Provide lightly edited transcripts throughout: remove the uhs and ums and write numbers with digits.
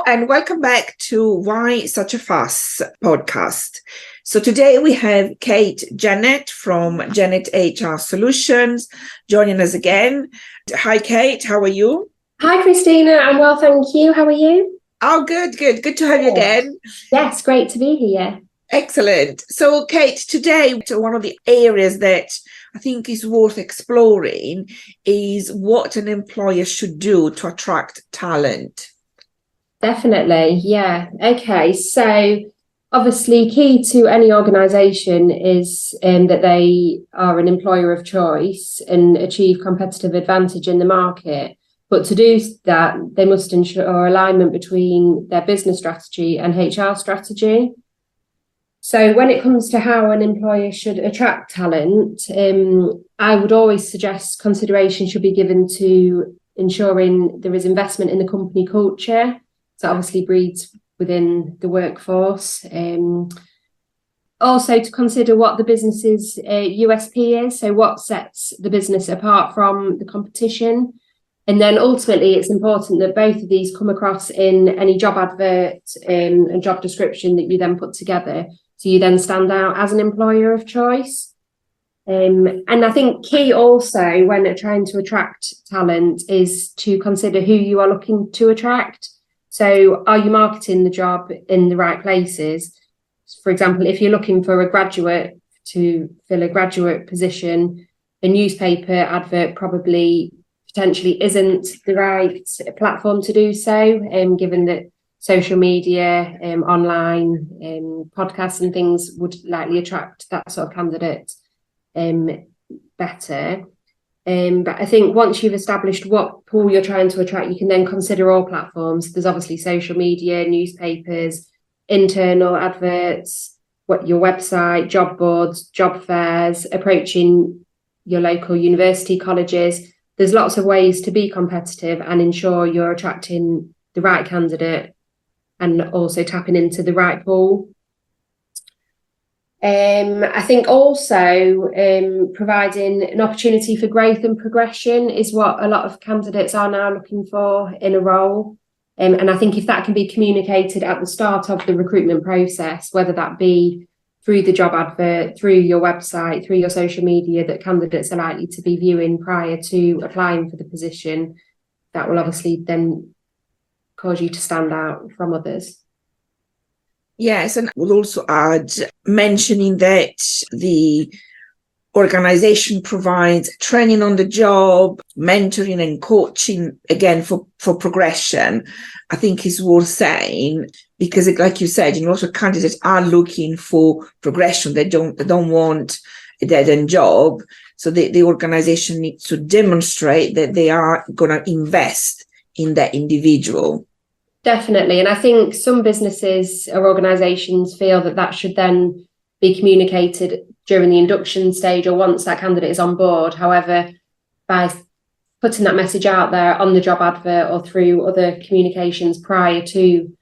and welcome back to Why Such a Fuss podcast. So today we have Kate Janet from Janet HR Solutions joining us again. Hi, Kate. How are you? Hi, Christina. I'm well, thank you. How are you? Oh, good. Good to have you again. Yes, great to be here. Excellent. So, Kate, today, one of the areas that I think is worth exploring is what an employer should do to attract talent. Definitely. Yeah. Okay. So obviously key to any organisation is that they are an employer of choice and achieve competitive advantage in the market. But to do that, they must ensure alignment between their business strategy and HR strategy. So when it comes to how an employer should attract talent, I would always suggest consideration should be given to ensuring there is investment in the company culture. So obviously breeds within the workforce. Also to consider what the business's USP is, so what sets the business apart from the competition. And then ultimately it's important that both of these come across in any job advert and job description that you then put together, so you then stand out as an employer of choice. And I think key also when trying to attract talent is to consider who you are looking to attract. So are you marketing the job in the right places? For example, if you're looking for a graduate to fill a graduate position, a newspaper advert probably potentially isn't the right platform to do so, given that social media, online, podcasts and things would likely attract that sort of candidate better. But I think once you've established what pool you're trying to attract, you can then consider all platforms. There's obviously social media, newspapers, internal adverts, your website, job boards, job fairs, approaching your local university colleges. There's lots of ways to be competitive and ensure you're attracting the right candidate and also tapping into the right pool. I think also providing an opportunity for growth and progression is what a lot of candidates are now looking for in a role. And I think if that can be communicated at the start of the recruitment process, whether that be through the job advert, through your website, through your social media that candidates are likely to be viewing prior to applying for the position, that will obviously then cause you to stand out from others. Yes, and we'll also add mentioning that the organization provides training on the job, mentoring and coaching, again, for progression, I think is worth saying, because like you said, lots of candidates are looking for progression. They don't want a dead-end job. So the organization needs to demonstrate that they are going to invest in that individual. Definitely. And I think some businesses or organisations feel that should then be communicated during the induction stage or once that candidate is on board. However, by putting that message out there on the job advert or through other communications during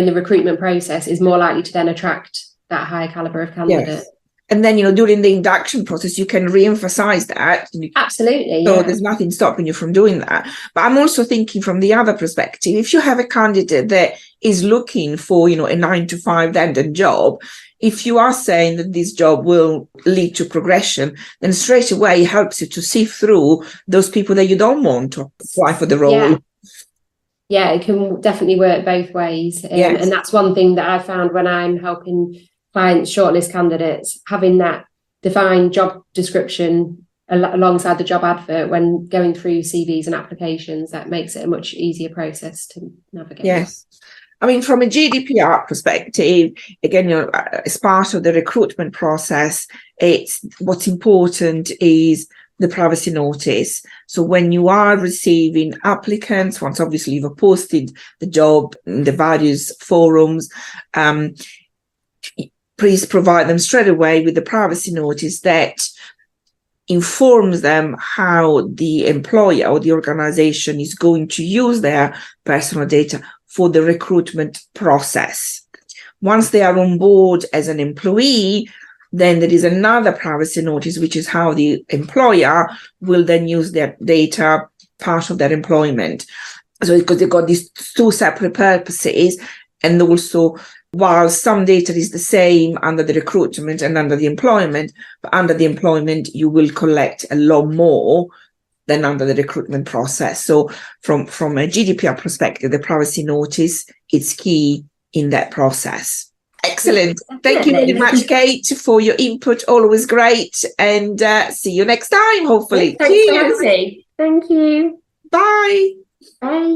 the recruitment process is more likely to then attract that higher calibre of candidate. Yes. And then, during the induction process, you can re-emphasize that. Absolutely. So there's nothing stopping you from doing that. But I'm also thinking from the other perspective, if you have a candidate that is looking for, a 9-to-5 dead-end job, if you are saying that this job will lead to progression, then straight away it helps you to sift through those people that you don't want to apply for the role. Yeah, it can definitely work both ways. Yes. And that's one thing that I found when I'm helping clients shortlist candidates, having that defined job description alongside the job advert when going through CVs and applications, that makes it a much easier process to navigate. Yes. I mean, from a GDPR perspective, again, as part of the recruitment process, what's important is the privacy notice. So when you are receiving applicants, once obviously you've posted the job in the various forums, please provide them straight away with the privacy notice that informs them how the employer or the organization is going to use their personal data for the recruitment process. Once they are on board as an employee, then there is another privacy notice, which is how the employer will then use their data, part of their employment. So because they've got these two separate purposes, and also while some data is the same under the recruitment and under the employment, but under the employment you will collect a lot more than under the recruitment process. So from a GDPR perspective, the privacy notice is key in that process. Excellent. Thank you very much, Kate, for your input. Always great. And see you next time, hopefully. Thanks, Nancy. Thank you. Bye. Bye.